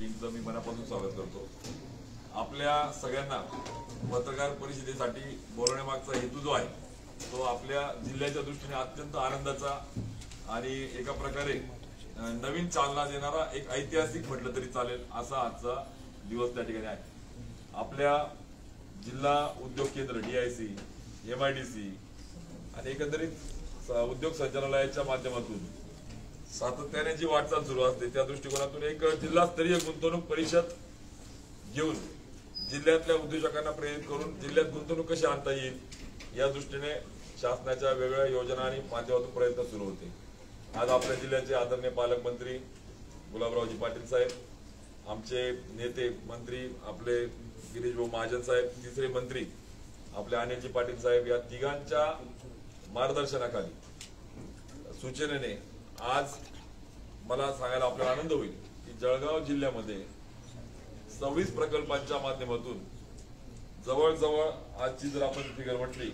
टीमचं मी मनापासून स्वागत करतो। आपल्या सगळ्यांना पत्रकार परिषदेसाठी बोलवण्यामागचा हेतू जो आहे तो आपल्या जिल्ह्याच्या दृष्टीने अत्यंत आनंदाचा आणि एका प्रकारे नवीन चालना देणारा एक ऐतिहासिक म्हटलं तरी चालेल असा आजचा दिवस त्या ठिकाणी आहे। आपल्या जिल्हा उद्योग केंद्र DIC, MIDC आणि एकंदरीत उद्योग संचालनालयाच्या माध्यमातून सातत्याने जी वाटचाल सुरू असते त्या दृष्टिकोनातून एक जिल्हास्तरीय गुंतवणूक परिषद घेऊन जिल्ह्यातल्या उद्योजकांना प्रेरित करून जिल्ह्यात गुंतवणूक कशी आणता येईल या दृष्टीने शासनाच्या वेगवेगळ्या योजना आणि माध्यमातून प्रयत्न सुरू होते। आज आपल्या जिल्ह्याचे आदरणीय पालकमंत्री गुलाबरावजी पाटील साहेब, आमचे नेते मंत्री आपले गिरीशभाऊ महाजन साहेब, तिसरे मंत्री आपले अनिलजी पाटील साहेब या तिघांच्या मार्गदर्शनाखाली सूचनेने आज मला सांगायला आपल्याला आनंद होईल की जळगाव जिल्ह्यामध्ये 26 प्रकल्पांच्या माध्यमातून जवळजवळ आजची जर आपण फिगर म्हटली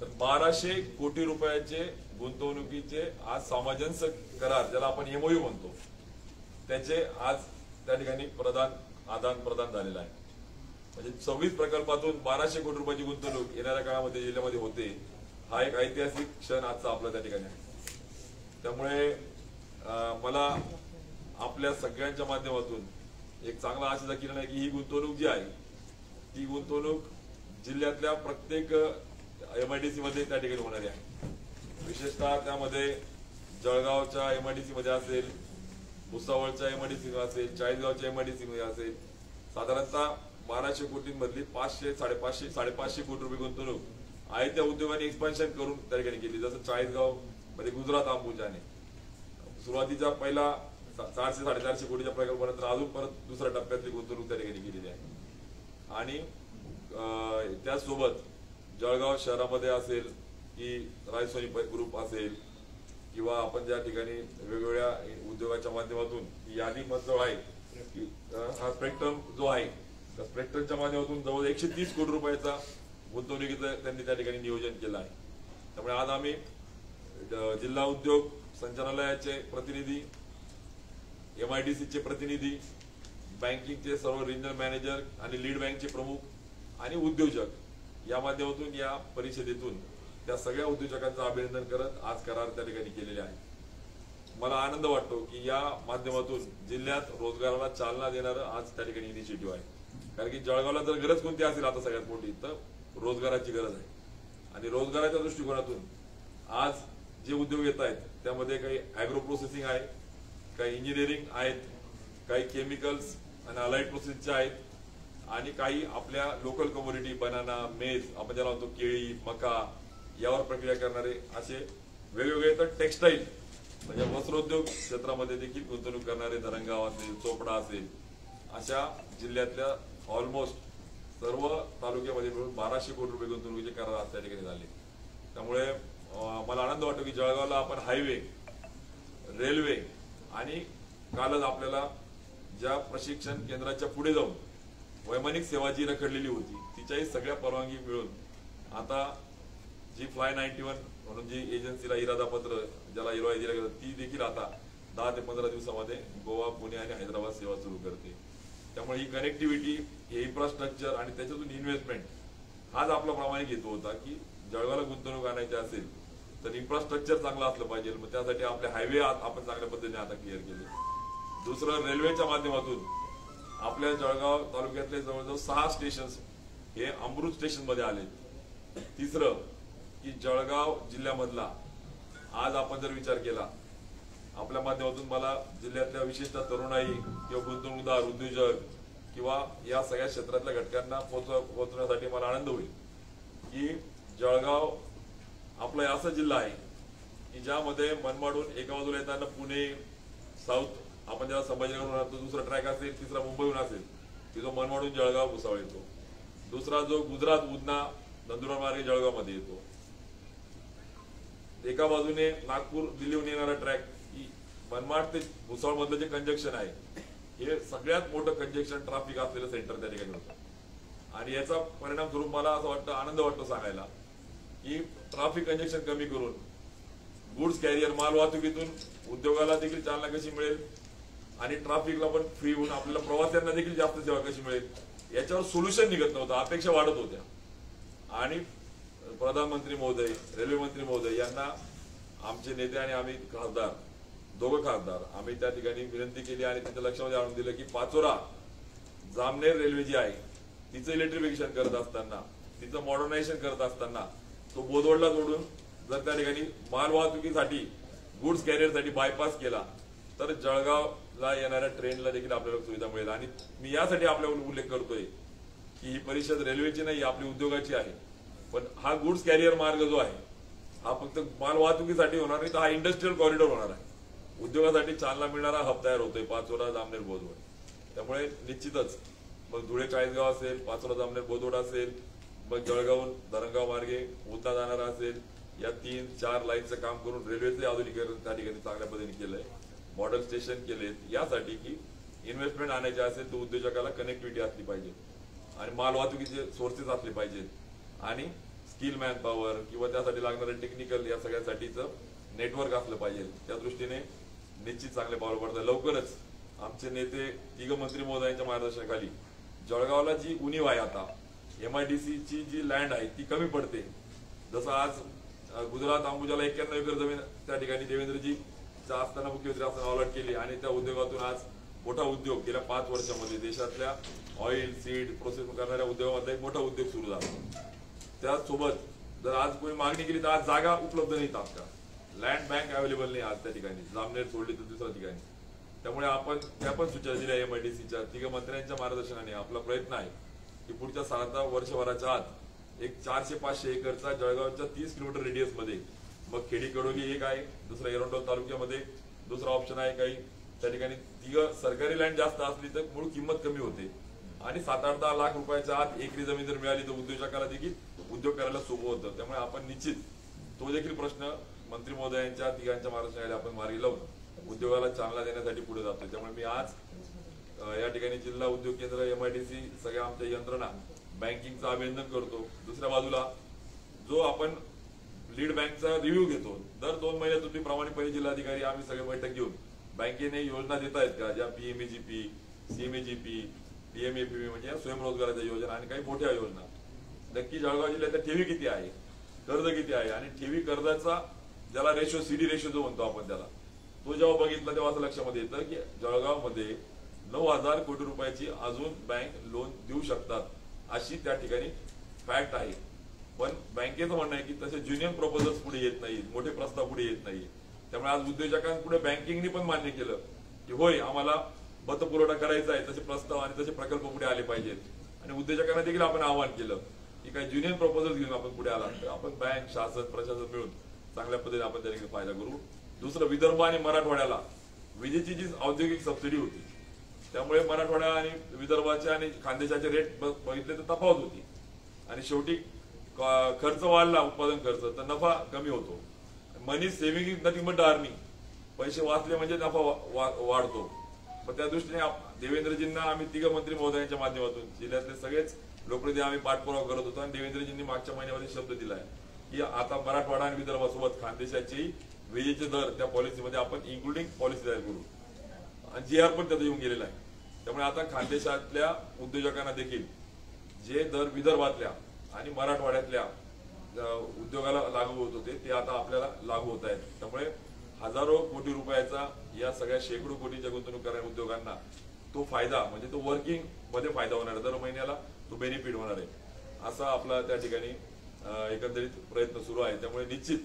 तर 1200 कोटी रुपयाचे गुंतवणुकीचे आज सामंजस्य करार ज्याला आपण MOU म्हणतो त्याचे आज त्या ठिकाणी आदान प्रदान झालेला आहे। म्हणजे 26 प्रकल्पातून 1200 कोटी रुपयाची गुंतवणूक येणाऱ्या काळामध्ये जिल्ह्यामध्ये होते हा एक ऐतिहासिक क्षण आजचा आपला त्या ठिकाणी आहे। त्यामुळे मला आपल्या सगळ्यांच्या माध्यमातून एक चांगला आशेचा किरण आहे की ही गुंतवणूक जी आहे ती गुंतवणूक जिल्ह्यातल्या प्रत्येक MIDC मध्ये त्या ठिकाणी होणारी आहे। विशेषतः त्यामध्ये जळगावच्या MIDC मध्ये असेल, भुसावळच्या MIDC मध्ये असेल, चाळीसगावच्या MIDC मध्ये असेल, साधारणतः 1200 कोटींमधली 500-550 कोटी रुपये गुंतवणूक आहे त्या उद्योगाने एक्सपान्शन करून त्या ठिकाणी केली। जसं चाळीसगाव मध्ये गुजरात अंबुजाने सुरुवातीचा पहिला 400-450 कोटीच्या प्रकल्पानंतर अजून परत दुसऱ्या टप्प्यातली गुंतवणूक त्या ठिकाणी केलेली आहे। आणि त्याचसोबत जळगाव शहरामध्ये असेल की रायसोनी ग्रुप असेल किंवा आपण ज्या ठिकाणी वेगवेगळ्या उद्योगाच्या माध्यमातून यादी मधलं आहे की हा स्पेक्ट्रम जो आहे त्या स्पेक्ट्रमच्या माध्यमातून जवळ 130 कोटी रुपयाचा गुंतवणुकीचं त्यांनी त्या ठिकाणी नियोजन केलं आहे। त्यामुळे आज आम्ही जिल्हा उद्योग संचालनालयाचे प्रतिनिधी, MIDC चे प्रतिनिधी, बँकिंगचे सर्व रिजनल मॅनेजर आणि लीड बँकचे प्रमुख आणि उद्योजक या माध्यमातून या परिषदेतून त्या सगळ्या उद्योजकांचं अभिनंदन करत आज करार त्या ठिकाणी केलेले आहे। मला आनंद वाटतो की या माध्यमातून जिल्ह्यात रोजगाराला चालना देणारं आज त्या ठिकाणी इनिशिएटिव्ह आहे। कारण की जळगावला जर गरज कोणती असेल आता सगळ्यात मोठी तर रोजगाराची गरज आहे। आणि रोजगाराच्या दृष्टिकोनातून आज जे उद्योग येत आहेत त्यामध्ये काही ऍग्रो प्रोसेसिंग आहे, काही इंजिनिअरिंग आहेत, काही केमिकल्स आणि अलाइड प्रोसेसचे आहेत आणि काही आपल्या लोकल कमोडिटी बनाना, मेज आपण ज्याला म्हणतो केळी, मका यावर प्रक्रिया करणारे असे वेगवेगळे तर टेक्सटाईल म्हणजे वस्त्रोद्योग क्षेत्रामध्ये देखील गुंतवणूक करणारे धरणगाव असेल, चोपडा असेल अशा जिल्ह्यातल्या ऑलमोस्ट सर्व तालुक्यामध्ये मिळून 1200 कोटी रुपये गुंतवणुकीचे करार आज त्या ठिकाणी झाले। त्यामुळे मला आनंद वाटतो की जळगावला आपण हायवे, रेल्वे आणि कालच आपल्याला ज्या प्रशिक्षण केंद्राच्या पुढे जाऊन वैमानिक सेवा जी रखडलेली होती तिच्याही सगळ्या परवानगी मिळून आता जी फ्लाय 91 म्हणून जी एजन्सीला इरादा पत्र ज्याला इरवाई दिला गेला ती देखील आता 10 ते 15 दिवसामध्ये गोवा, पुणे आणि हैदराबाद सेवा सुरू करते। त्यामुळे ही कनेक्टिव्हिटी, हे इन्फ्रास्ट्रक्चर आणि त्याच्यातून इन्व्हेस्टमेंट हाच आपला प्रामाणिक हेतू होता की जळगावला गुंतवणूक आणायची असेल तर इन्फ्रास्ट्रक्चर चांगलं असलं पाहिजे। मग त्यासाठी आपले हायवे आपण चांगल्या पद्धतीने आता क्लिअर केले। दुसरं, रेल्वेच्या माध्यमातून आपल्या जळगाव तालुक्यातले जवळजवळ 6 स्टेशन्स हे अमृत स्टेशन मध्ये आले। तिसरं की जळगाव जिल्ह्यामधला आज आपण जर विचार केला आपल्या माध्यमातून मला जिल्ह्यातल्या विशेषतः तरुणाई किंवा गुंतवणूकदार, उद्योजक किंवा या सगळ्या क्षेत्रातल्या घटकांना पोहोचवण्यासाठी मला आनंद होईल की जळगाव आपला असा जिल्हा आहे की ज्यामध्ये मनमाडून एका बाजूला येताना पुणे साऊथ आपण ज्याला संभाजीनगर दुसरा ट्रॅक असेल, तिसरा मुंबईहून असेल की जो मनमाडून जळगाव भुसावळ येतो, दुसरा जो गुजरात उधना नंदुरबार मार्गे जळगाव मध्ये येतो, एका बाजूने नागपूर दिल्लीहून येणारा ट्रॅक मनमाड ते भुसावळ मधलं जे कंजक्शन आहे हे सगळ्यात मोठं कंजक्शन ट्रॅफिक असलेलं सेंटर त्या ठिकाणी होतं। आणि याचा परिणाम स्वरूप मला असं वाटतं, आनंद वाटतो सांगायला की ट्रॅफिक कंजक्शन कमी करून गुड्स कॅरियर माल वाहतुकीतून उद्योगाला देखील चालना कशी मिळेल आणि ट्रॅफिकला पण फ्री होऊन आपल्याला प्रवाशांना देखील जास्त सेवा कशी मिळेल याच्यावर सोल्युशन निघत नव्हतं, अपेक्षा वाढत होत्या. आणि प्रधानमंत्री महोदय, रेल्वे मंत्री महोदय यांना आमचे नेते आणि आम्ही खासदार, दोघं खासदार, आम्ही त्या ठिकाणी विनंती केली आणि त्यांच्या लक्षामध्ये आणून दिलं की पाचोरा जामनेर रेल्वे जी आहे तिचं इलेक्ट्रिफिकेशन करत असताना, तिचं मॉडर्नायझेशन करत असताना तो बोदवडला जोडून जर त्या ठिकाणी माल वाहतुकीसाठी, गुड्स कॅरियरसाठी बायपास केला तर जळगावला येणाऱ्या ट्रेनला देखील आपल्याला सुविधा मिळेल. आणि मी यासाठी आपल्याला उल्लेख करतोय की ही परिषद रेल्वेची नाही, आपली उद्योगाची आहे. पण हा गुड्स कॅरियर मार्ग जो आहे हा फक्त माल वाहतुकीसाठी होणार नाही, तर हा इंडस्ट्रियल कॉरिडॉर होणार आहे. उद्योगासाठी चालना मिळणारा हब तयार होतोय पाचोरा जामनेर बोदवड. त्यामुळे निश्चितच मग धुळे चाळीसगाव असेल, पाचोरा जामनेर बोदवड असेल, मग जळगावून धरणगाव मार्गे उतना जाणारा असेल, या 3-4 लाईनचं काम करून रेल्वेचे आधुनिकीकरण त्या ठिकाणी चांगल्या पद्धतीने केलंय. मॉडेल स्टेशन केलेत यासाठी की इन्व्हेस्टमेंट आणायचे असेल तर उद्योजकाला कनेक्टिव्हिटी असली पाहिजे आणि माल वाहतुकीचे सोर्सेस असले पाहिजेत आणि स्किल मॅन पॉवर किंवा त्यासाठी लागणारं टेक्निकल या सगळ्यासाठीचं नेटवर्क असलं पाहिजे. त्या दृष्टीने निश्चित चांगले पावलं पडतात. लवकरच आमचे नेते तिघ मंत्री महोदयांच्या मार्गदर्शनाखाली जळगावला जी उणीव आहे, आता MIDC ची जी लँड आहे ती कमी पडते. जसं आज गुजरात अंबुजाला 91 एकर जमीन त्या ठिकाणी देवेंद्रजी असताना मुख्यमंत्री असताना अलॉट केली आणि त्या उद्योगातून आज मोठा उद्योग गेल्या 5 वर्षामध्ये देशातल्या ऑइल, सीड प्रोसेस करणाऱ्या उद्योगामधला एक मोठा उद्योग सुरू झाला. त्यासोबत जर आज कोणी मागणी केली तर आज जागा उपलब्ध नाही, तात्काळ लँड बँक अवेलेबल नाही आज त्या ठिकाणी, जामनेर सोडली तर दुसऱ्या ठिकाणी. त्यामुळे आपण त्या पण सूचना दिल्या MIDCच्या तिघ मंत्र्यांच्या मार्गदर्शनाने. आपला प्रयत्न आहे की पुढच्या 7 वर्षभराच्या आत एक 400-500 एकरचा जळगावच्या 30 किलोमीटर रेडियस मध्ये, मग खेडी कडोली एक आहे, दुसरा एरंडोल तालुक्यामध्ये दुसरा ऑप्शन आहे, काही त्या ठिकाणी तिघ सरकारी लँड जास्त असली तर मूळ किंमत कमी होते आणि 7-8-10 लाख रुपयाच्या आत एकरी जमीन जर मिळाली तर उद्योजकाला देखील उद्योग करायला सोपं होतं. त्यामुळे आपण निश्चित तो देखील प्रश्न मंत्री महोदयांच्या तिघांच्या मार्गदर्शनाखाली आपण मार्गी लावून उद्योगाला चालना देण्यासाठी पुढे जातो. त्यामुळे मी आज या ठिकाणी जिल्हा उद्योग केंद्र, MIDC, सगळ्या आमच्या यंत्रणा, बँकिंगचं अभिनंदन करतो. दुसऱ्या बाजूला जो आपण लीड बँकचा रिव्ह्यू घेतो दर 2 महिन्यातून, प्रामाणिकपणे जिल्हाधिकारी आम्ही सगळे बैठक घेऊन बँकेने योजना देत आहेत का, ज्या PMAGP, CMAGP, PMAPP म्हणजे स्वयंरोजगाराच्या योजना आणि काही मोठ्या योजना, नक्की जळगाव जिल्ह्यातल्या ठेवी किती आहे, कर्ज किती आहे आणि ठेवी कर्जाचा ज्याला रेशो, CD रेशो जो म्हणतो आपण त्याला, तो जेव्हा बघितला तेव्हा असं लक्षामध्ये येतं की जळगावमध्ये 9,000 कोटी रुपयाची अजून बँक लोन देऊ शकतात अशी त्या ठिकाणी फॅक्ट आहे. पण बँकेचं म्हणणं आहे की तसे ज्युनियर प्रपोजल्स पुढे येत नाही, मोठे प्रस्ताव पुढे येत नाही. त्यामुळे आज उद्योजकांपुढे बँकिंगने पण मान्य केलं की होय आम्हाला पतपुरवठा करायचा आहे, तसे प्रस्ताव आणि तसे प्रकल्प पुढे आले पाहिजेत. आणि उद्योजकांना देखील आपण आवाहन केलं की काही ज्युनियर प्रपोजल घेऊन आपण पुढे आला तर आपण बँक, शासन, प्रशासन मिळून चांगल्या पद्धतीने आपण त्याने फायदा करू. दुसरं, विदर्भ आणि मराठवाड्याला विजेची जी औद्योगिक सबसिडी होती त्यामुळे मराठवाडा आणि विदर्भाचे आणि खानदेशाचे रेट बघितले तर तफावत होती आणि शेवटी खर्च वाढला, उत्पादन खर्च, तर नफा कमी होतो. Money saving is nothing but earning, पैसे वाचले म्हणजे नफा वाढतो. पण त्या दृष्टीने देवेंद्रजींना आम्ही तिघ मंत्री महोदयांच्या माध्यमातून जिल्ह्यातले सगळेच लोकप्रतिनिधी आम्ही पाठपुरावा करत होतो आणि देवेंद्रजींनी मागच्या महिन्यामध्ये शब्द दिलाय की आता मराठवाडा आणि विदर्भासोबत खानदेशाची विजेचे दर त्या पॉलिसीमध्ये आपण इन्क्लुडिंग पॉलिसी तयार करू आणि GR पण त्याचा येऊन गेलेला आहे. त्यामुळे आता खानदेशातल्या उद्योजकांना देखील जे दर विदर्भातल्या आणि मराठवाड्यातल्या उद्योगाला लागू होत होते ते आता आपल्याला लागू होत आहेत. त्यामुळे हजारो कोटी रुपयाचा या सगळ्या शेकडो कोटीच्या गुंतवणूक करणाऱ्या उद्योगांना तो फायदा म्हणजे तो वर्किंग मध्ये फायदा होणार आहे, दर महिन्याला तो बेनिफिट होणार आहे, असा आपला त्या ठिकाणी एकंदरीत प्रयत्न सुरू आहे. त्यामुळे निश्चित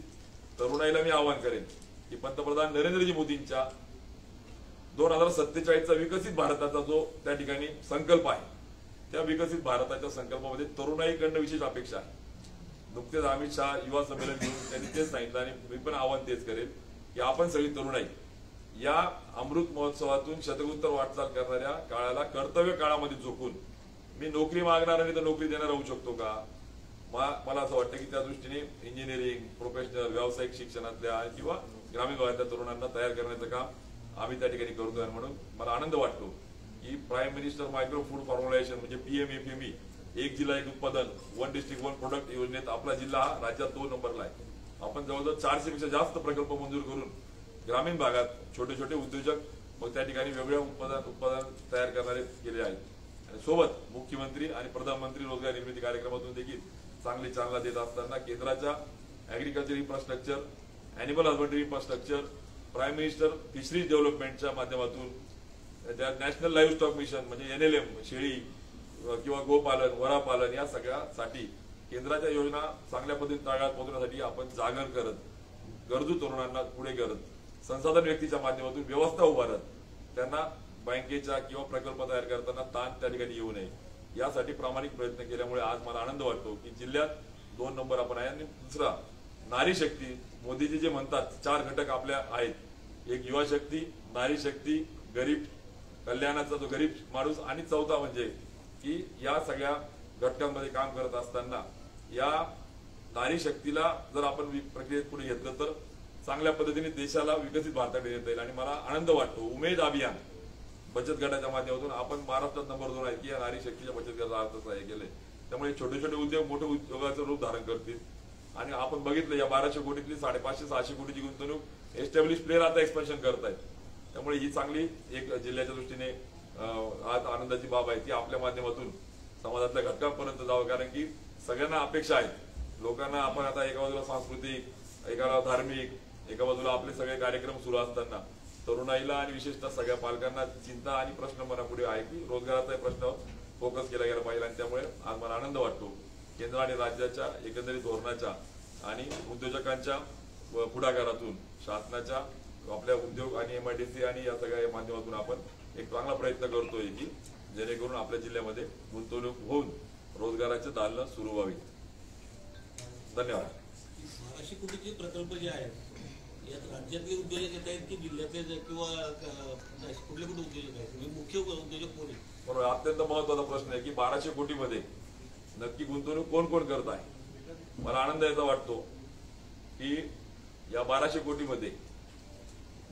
तरुणाईला मी आवाहन करेन की पंतप्रधान नरेंद्रजी मोदींच्या 2047चा विकसित भारताचा जो त्या ठिकाणी संकल्प आहे त्या विकसित भारताच्या संकल्पामध्ये तरुणाईकडनं विशेष अपेक्षा आहे. नुकतेच अमित शहा युवा संमेलन घेऊन त्यांनी तेच सांगितलं आणि मी पण आवाहन तेच करेल की आपण सगळी तरुणाई या अमृत महोत्सवातून शतकोत्तर वाटचाल करणाऱ्या काळाला कर्तव्य काळामध्ये झोकून मी नोकरी मागणार आणि तर नोकरी देणार होऊ शकतो का. मला असं वाटतं की त्या दृष्टीने इंजिनिअरिंग, प्रोफेशनल, व्यावसायिक शिक्षणातल्या किंवा ग्रामीण भागातल्या तरुणांना तयार करण्याचं काम आम्ही त्या ठिकाणी करतोय. म्हणून मला आनंद वाटतो की prime minister micro food formulation म्हणजे PMFME, एक जिल्हा एक उत्पादन, 1 डिस्ट्रिक्ट 1 प्रोडक्ट योजनेत आपला जिल्हा हा राज्यात 2 नंबरला आहे. आपण जवळजवळ 400 पेक्षा जास्त प्रकल्प मंजूर करून ग्रामीण भागात छोटे छोटे उद्योजक मग त्या ठिकाणी वेगवेगळ्या उत्पादन तयार करणारे केले आहेत आणि सोबत मुख्यमंत्री आणि प्रधानमंत्री रोजगार निर्मिती कार्यक्रमातून देखील चांगली चालना देत असताना केंद्राच्या agriculture infrastructure, animal husbandry infrastructure, prime minister fisheries डेव्हलपमेंटच्या माध्यमातून त्या नॅशनल लाईव्ह स्टॉक मिशन म्हणजे NLM, शेळी किंवा गोपालन, वरापालन या सगळ्यासाठी केंद्राच्या योजना चांगल्या पद्धतीने तळागाळात पोहोचण्यासाठी आपण जागर करत, गरजू तरुणांना पुढे करत, संसाधन व्यक्तीच्या माध्यमातून व्यवस्था उभारत, त्यांना बँकेच्या किंवा प्रकल्प तयार करताना ताण त्या ठिकाणी येऊ नये यासाठी प्रामाणिक प्रयत्न केल्यामुळे आज मला आनंद वाटतो की जिल्ह्यात 2 नंबर आपण आहे. आणि दुसरा नारी शक्ती, मोदीजी जे म्हणतात 4 घटक आपल्या आहेत, एक युवा शक्ती, नारी शक्ती, गरीब कल्याणाचा जो गरीब माणूस आणि चौथा म्हणजे की या सगळ्या घटकांमध्ये काम करत असताना या नारी शक्तीला जर आपण प्रक्रियेत पुढे घेतलं तर चांगल्या पद्धतीने देशाला विकसित भारताकडे येता येईल. आणि मला आनंद वाटतो उमेद अभियान बचत गटाच्या माध्यमातून आपण महाराष्ट्रात नंबर 2 आहे की या नारी शक्तीच्या बचत गटाचा अर्थ सहाय्य केले. त्यामुळे छोटे छोटे उद्योग मोठे उद्योगाचं रूप धारण करतील. आणि आपण बघितलं या 1200 कोटीतली 550-600 कोटीची गुंतवणूक एस्टॅब्लिश प्लेयर आता एक्सपेन्शन करतायत. त्यामुळे ही चांगली एक जिल्ह्याच्या दृष्टीने आज आनंदाची बाब आहे ती आपल्या माध्यमातून समाजातल्या घटकांपर्यंत जावं. कारण की सगळ्यांना अपेक्षा आहेत. लोकांना आपण आता एका बाजूला सांस्कृतिक, एका बाजूला धार्मिक, एका बाजूला आपले सगळे कार्यक्रम सुरू असताना तरुणाईला आणि विशेषतः सगळ्या पालकांना चिंता आणि प्रश्न मनापुढे आहे की रोजगाराचा प्रश्न फोकस केला गेला पाहिजे. आणि त्यामुळे आज मला आनंद वाटतो केंद्र आणि राज्याच्या एकंदरीत धोरणाच्या आणि उद्योजकांच्या पुढाकारातून शासनाच्या आपल्या उद्योग आणि MIDC आणि या सगळ्या माध्यमातून आपण एक चांगला प्रयत्न करतोय की जेणेकरून आपल्या जिल्ह्यामध्ये गुंतवणूक होऊन रोजगाराचे दालनं सुरू व्हावी. धन्यवाद. 1200 कोटीचे प्रकल्प जे आहेत यात राज्यातले उद्योजक येत आहेत की जिल्ह्यातले किंवा कुठले कुठे उद्योजक आहेत, म्हणजे मुख्य उद्योजक कोण आहे? बरोबर, अत्यंत महत्वाचा प्रश्न आहे की 1200 कोटीमध्ये नक्की गुंतवणूक कोण कोण करत आहे. मला आनंद याचा वाटतो की या 1200 कोटीमध्ये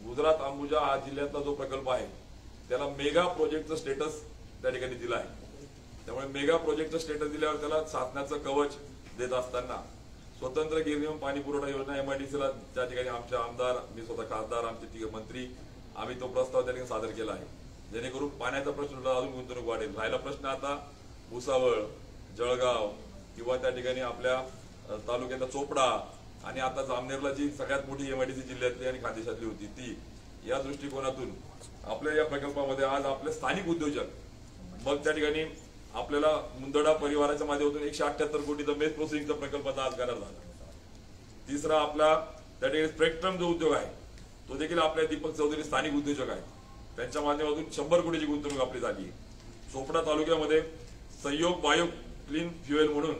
गुजरात अंबुजा हा जिल्ह्यातला जो प्रकल्प आहे त्याला मेगा प्रोजेक्टचं स्टेटस त्या ठिकाणी दिलं आहे. त्यामुळे मेगा प्रोजेक्टचं स्टेटस दिल्यावर त्याला शासनाचं कवच देत असताना स्वतंत्र गिरणीवर पाणी पुरवठा योजना MIDCला त्या ठिकाणी आमचे आमदार, मी स्वतः खासदार, आमचे मंत्री आम्ही तो प्रस्ताव त्या ठिकाणी सादर केला आहे. जेणेकरून पाण्याचा प्रश्न अजून गुंतवणूक वाढेल. राहिला प्रश्न आता भुसावळ, जळगाव किंवा त्या ठिकाणी आपल्या तालुक्यातला चोपडा आणि आता जामनेरला जी सगळ्यात मोठी MIDC जिल्ह्यातली आणि खानदेशातली होती ती, या दृष्टिकोनातून आपल्या या प्रकल्पामध्ये आज आपले स्थानिक उद्योजक मग त्या ठिकाणी आपल्याला मुंदडा परिवाराच्या माध्यमातून 178 कोटीचा मेस प्रोसेसिंगचा प्रकल्पाचा आज करार झाला. तिसरा आपला त्या ठिकाणी स्पेक्ट्रम जो उद्योग आहे तो देखील आपल्या दीपक चौधरी स्थानिक उद्योजक आहेत, त्यांच्या माध्यमातून 100 कोटीची गुंतवणूक आपली झाली. चोपडा तालुक्यामध्ये सहयोग बायो क्लीन फ्युएल म्हणून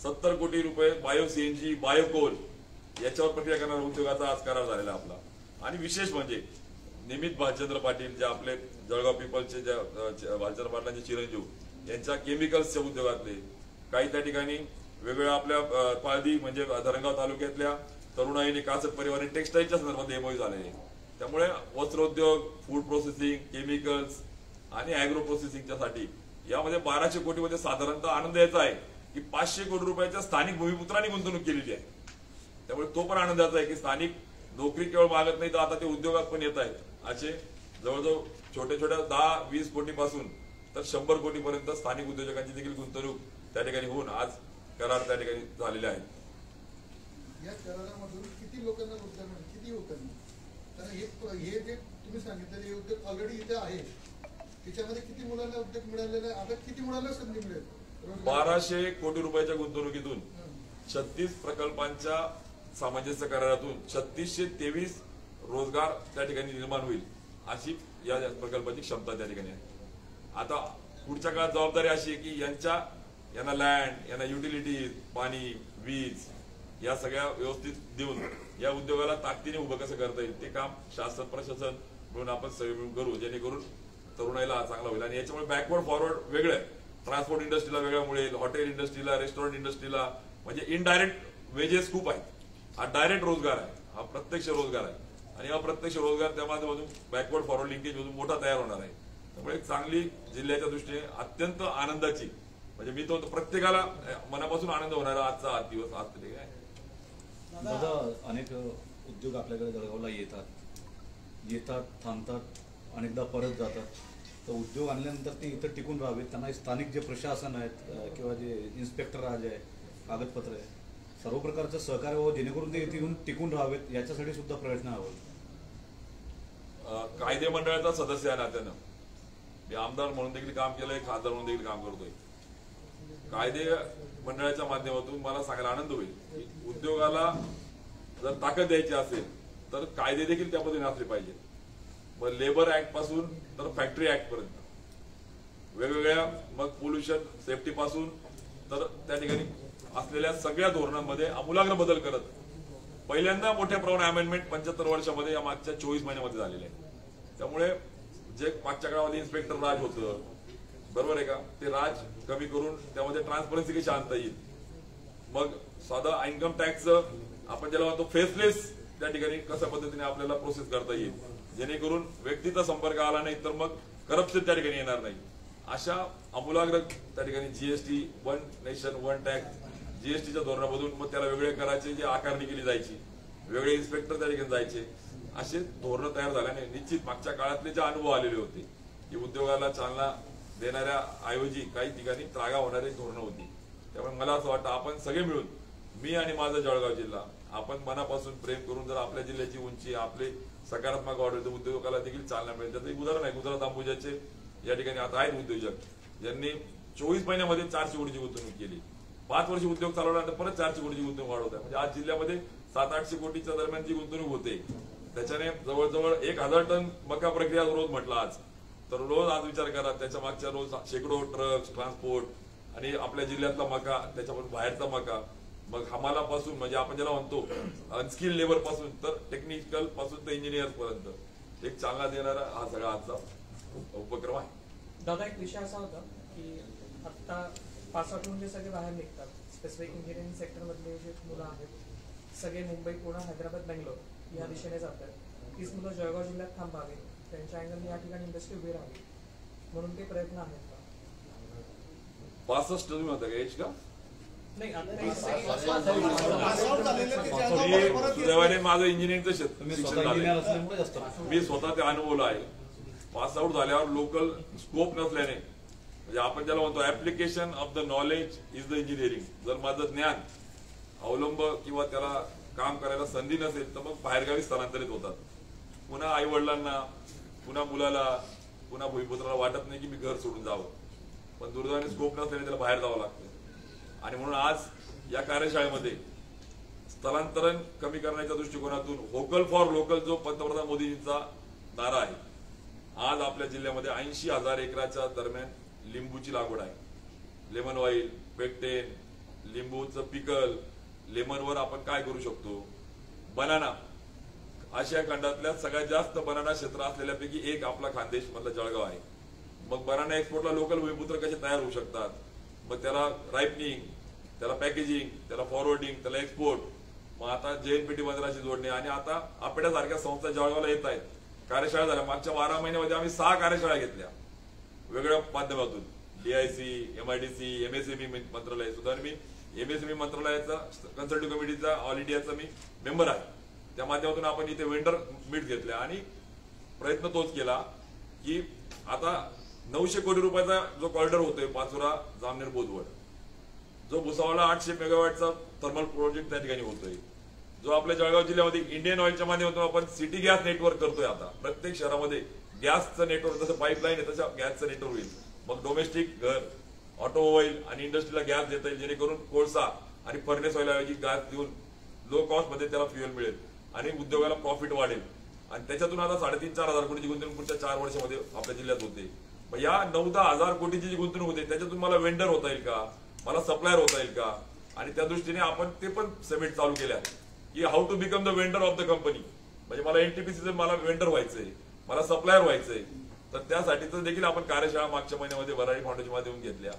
70 कोटी रुपये बायो CNG, बायोकोल याच्यावर प्रक्रिया करणाऱ्या उद्योगाचा आज करार झालेला आपला. आणि विशेष म्हणजे निमित भालचंद्र पाटील जे आपले जळगाव पीपलचे भालचंद्र पाटलांचे चिरंजीव यांच्या केमिकल्सच्या उद्योगातले काही त्या ठिकाणी वेगवेगळ्या आपल्या पाळदी म्हणजे धरणगाव तालुक्यातल्या तरुणाईने कासट परिवाराने टेक्सटाईलच्या संदर्भात MOU झाले. त्यामुळे वस्त्रोद्योग, फूड प्रोसेसिंग, केमिकल्स आणि अॅग्रो प्रोसेसिंगच्या साठी यामध्ये 1200 कोटीमध्ये साधारणतः आनंद याचा आहे की 500 कोटी रुपयाच्या स्थानिक भूमिपुत्रांनी गुंतवणूक केलेली आहे. त्यामुळे तो पण आनंदाचा आहे की स्थानिक नोकरी केवळ मागत नाही तर आता ते उद्योगात पण येत आहेत. असे जवळजवळ छोट्या छोट्या 10-20 कोटीपासून तर 100 कोटीपर्यंत स्थानिक उद्योजकांची देखील गुंतवणूक त्या ठिकाणी होऊन आज करार त्या ठिकाणी झालेले आहेत. या करारामधून किती लोकांना रोजगार मिळेल, किती लोकांना? कारण हे जे तुम्ही सांगितलेले उद्योग ऑलरेडी इथे आहे त्याच्यामध्ये किती मुलांना उद्योग मिळालेला आहे, आता किती मुलांना संधी मिळेल? 1200 कोटी रुपयाच्या गुंतवणुकीतून 36 प्रकल्पांच्या सामंजस्य करारातून 3623 रोजगार त्या ठिकाणी निर्माण होईल अशी या प्रकल्पाची क्षमता त्या ठिकाणी आहे. आता पुढच्या काळात जबाबदारी अशी आहे की यांना लँड, यांना युटिलिटीज, पाणी, वीज या सगळ्या व्यवस्थित देऊन या उद्योगाला ताकदीने उभं कसं करता येईल ते काम शासन प्रशासन म्हणून आपण सहयोग करू जेणेकरून तरुणाईला चांगला होईल. आणि याच्यामुळे बॅकवर्ड फॉरवर्ड वेगळं आहे. ट्रान्सपोर्ट इंडस्ट्रीला वेगळं मिळेल, हॉटेल इंडस्ट्रीला, रेस्टॉरंट इंडस्ट्रीला म्हणजे इनडायरेक्ट वेजेस खूप आहेत. हा डायरेक्ट रोजगार आहे, हा प्रत्यक्ष रोजगार आहे आणि हा प्रत्यक्ष रोजगार त्या माध्यमातून बॅकवर्ड फॉरवर्ड लिंकेज मधून मोठा तयार होणार आहे. त्यामुळे चांगली जिल्ह्याच्या दृष्टीने अत्यंत आनंदाची म्हणजे मी तो प्रत्येकाला मनापासून आनंद होणारा आजचा हा दिवस आज तरी आहे. दादा अनेक उद्योग आपल्याकडे जळगावला येतात थांबतात अनेकदा परत जातात. तर उद्योग आणल्यानंतर ते इथं टिकून राहावेत, त्यांना स्थानिक जे प्रशासन आहेत किंवा जे इन्स्पेक्टर राज आहे, कागदपत्र आहे, सर्व प्रकारचं सहकार्य व्हावं जेणेकरून ते इथे येऊन टिकून राहावेत, याच्यासाठी सुद्धा प्रयत्न हवे. कायदे मंडळाचा सदस्य आहे नात्यानं मी आमदार म्हणून देखील काम केलंय, खासदार म्हणून देखील काम करतोय. कायदे मंडळाच्या माध्यमातून मला सांगायला आनंद होईल की उद्योगाला जर ताकद द्यायची असेल तर कायदे देखील त्या पद्धतीने असले पाहिजे. मग लेबर ऍक्ट पासून तर फॅक्टरी ऍक्ट पर्यंत वेगवेगळ्या, मग पोल्युशन सेफ्टी पासून तर त्या ठिकाणी असलेल्या सगळ्या धोरणांमध्ये आमूलाग्र बदल करत पहिल्यांदा मोठ्या प्रमाणात अमेंडमेंट 75 वर्षामध्ये या मागच्या 24 महिन्यामध्ये झालेले आहे. त्यामुळे जे मागच्या काळामध्ये इन्स्पेक्टर राज होतं, बरोबर आहे का, ते राज कमी करून त्यामध्ये ट्रान्सपरन्सी कशी आणता येईल. मग साधा इन्कम टॅक्सचं आपण ज्याला म्हणतो फेसलेस त्या ठिकाणी कशा पद्धतीने आपल्याला प्रोसेस करता येईल जेणेकरून व्यक्तीचा संपर्क आला नाही तर मग करप्शन त्या ठिकाणी येणार नाही. अशा आमूलाग्र त्या ठिकाणी GST, one nation one tax, जीएसटीच्या धोरणामधून मग त्याला वेगळे करायचे, जे आकारणी केली जायची, वेगळे इन्स्पेक्टर त्या ठिकाणी जायचे, असे धोरणं तयार झाल्याने निश्चित मागच्या काळातले जे अनुभव आलेले होते की उद्योगाला चालना देणाऱ्या ऐवजी काही ठिकाणी त्रागा होणारी धोरणं होती. त्यामुळे मला असं वाटतं आपण सगळे मिळून, मी आणि माझा जळगाव जिल्हा, आपण मनापासून प्रेम करून जर आपल्या जिल्ह्याची उंची, आपले सकारात्मक वाढ होते, उद्योगाला देखील चालना मिळेल. त्याचं एक उदाहरण आहे गुजरात अंबुजाचे या ठिकाणी आता आहेत उद्योजक ज्यांनी 24 महिन्यामध्ये 400 कोटीची गुंतवणूक केली. 5 वर्ष उद्योग चालवल्यानंतर परत 400 कोटीची गुंतवणूक वाढवत आहे. म्हणजे आज जिल्ह्यामध्ये 700-800 कोटीच्या दरम्यान जी गुंतवणूक होते त्याच्याने जवळजवळ 1000 टन मका प्रक्रिया रोज म्हटलं आज, तर रोज आज विचार करा त्याच्या मागच्या रोज शेकडो ट्रक्स ट्रान्सपोर्ट आणि आपल्या जिल्ह्यातला मका, त्याच्यापासून बाहेरचा मका, मग हमालापासून म्हणजे आपण ज्याला म्हणतो अनस्किल्ड लेबर पासून तर टेक्निकल पासून तर इंजिनियर पर्यंत एक चालना देणारा हा सगळा आजचा उपक्रम आहे. दादा, एक विषय असा होता की आता पास आउट म्हणजे सगळे बाहेर निघतात, स्पेसिफिक इंजिनिअरिंग सेक्टर मधले जे मुलं आहेत सगळे मुंबई, पुणे, हैदराबाद, बेंगलोर या दिशेने जातात. तीच मुलं जळगाव जिल्ह्यात थांबावे, त्यांच्या अँगलने या ठिकाणी इंडस्ट्री उभी राहावी म्हणून ते प्रयत्न आहेत का? 65 तुम्ही म्हणता का एज का? नाही, सुदैवाने माझं इंजिनिअरिंगचं शिक्षण झालं, असतं मी स्वतः ते अनुभवलं आहे. पास आउट झाल्यावर लोकल स्कोप नसल्याने, म्हणजे आपण ज्याला म्हणतो application of the knowledge is the engineering, जर माझं ज्ञान अवलंब किंवा त्याला काम करायला संधी नसेल तर मग बाहेरगावी स्थलांतरित होतात. पुन्हा आई वडिलांना, पुन्हा मुलाला, पुन्हा भूमिपुत्राला वाटत नाही की मी घर सोडून जावं, पण दुर्दैवाने स्कोप नसल्याने त्याला बाहेर जावं लागतं. आणि म्हणून आज या कार्यशाळेमध्ये स्थलांतरण कमी करण्याच्या दृष्टिकोनातून व्होकल फॉर लोकल जो पंतप्रधान मोदींचा नारा आहे, आज आपल्या जिल्ह्यामध्ये 80,000 एकराच्या दरम्यान लिंबूची लागवड आहे. लेमन ऑइल, पेक्टेन, लिंबूचं पिकल, लेमनवर आपण काय करू शकतो. बनाना, आशिया खंडातल्या सगळ्यात जास्त बनाना क्षेत्र असलेल्यापैकी एक आपला खानदेश मधला जळगाव आहे. मग बनाना एक्सपोर्टला लोकल भूमिपुत्र कसे तयार होऊ शकतात, मग त्याला रायपनिंग, त्याला पॅकेजिंग, त्याला फॉरवर्डिंग, त्याला एक्सपोर्ट, मग आता JNPT बंदराशी जोडणे, आणि आता आपल्यासारख्या संस्था जळगावला येत आहेत. कार्यशाळा झाल्या मागच्या 12 महिन्यामध्ये आम्ही 6 कार्यशाळा घेतल्या वेगवेगळ्या माध्यमातून, DIC, MIDC, MSME मंत्रालय सुद्धा. मी MSME मंत्रालयाचा कन्सल्टिव्ह कमिटीचा ऑल इंडियाचा मी मेंबर आहे. त्या माध्यमातून आपण इथे वेंडर मीट घेतल्या आणि प्रयत्न तोच केला की आता 900 कोटी रुपयाचा जो कॉरिडॉर होतोय पाचोरा जामनेर बोदवड, जो भुसावळला 800 मेगावॅटचा थर्मल प्रोजेक्ट त्या ठिकाणी होतोय, जो आपल्या जळगाव जिल्ह्यामध्ये इंडियन ऑइलच्या माध्यमातून आपण सिटी गॅस नेटवर्क करतोय. आता प्रत्येक शहरामध्ये गॅसचं नेटवर्क, जसं पाईपलाईन आहे तसं गॅसचं नेटवर्क होईल. मग डोमेस्टिक, घर, ऑटोमोबाईल आणि इंडस्ट्रीला गॅस देता येईल जेणेकरून कोळसा आणि फर्नेस ऑइल ऐवजी गॅस देऊन लो कॉस्ट मध्ये त्याला फ्युएल मिळेल आणि उद्योगाला प्रॉफिट वाढेल. आणि त्याच्यातून आता 3,500-4,000 कोटीची गुंतवणूक पुढच्या 4 वर्षामध्ये आपल्या जिल्ह्यात होते. मग या 9,000-10,000 कोटीची जी गुंतवणूक होते त्याच्यातून मला वेंडर होता येईल का, मला सप्लायर होता येईल का, आणि त्या दृष्टीने आपण ते पण समिट चालू केल्या की how to become the vendor of the company. म्हणजे मला NTPC मला वेंडर व्हायचंय, मला सप्लायर व्हायचंय, तर त्यासाठीच देखील आपण कार्यशाळा मागच्या महिन्यामध्ये वराडी फाउंडेशन माध्यमातून घेतल्या.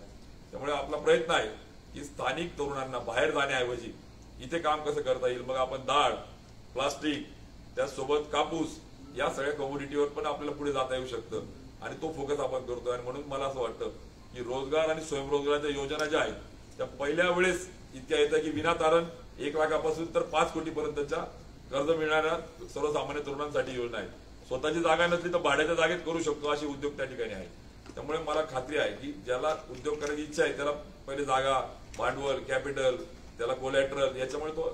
त्यामुळे आपला प्रयत्न आहे की स्थानिक तरुणांना बाहेर जाण्याऐवजी इथे काम कसं करता येईल. मग आपण डाळ, प्लास्टिक, त्यासोबत कापूस या सगळ्या कमोडिटीवर पण आपल्याला पुढे जाता येऊ शकतं आणि तो फोकस आपण करतोय. आणि म्हणून मला असं वाटतं की रोजगार आणि स्वयंरोजगाराच्या योजना ज्या आहेत त्या पहिल्या वेळेस इतक्या येतात की विनातारण 1 लाखापासून तर 5 कोटीपर्यंतच्या कर्ज मिळणाऱ्या सर्वसामान्य तरुणांसाठी योजना आहेत. स्वतःची जागा नसली तर भाड्याच्या जागेत करू शकतो असे उद्योग त्या ठिकाणी आहेत. त्यामुळे मला खात्री आहे की ज्याला उद्योग करायची इच्छा आहे त्याला पहिले जागा, भांडवल, कॅपिटल, त्याला कोलॅटरल, याच्यामुळे तो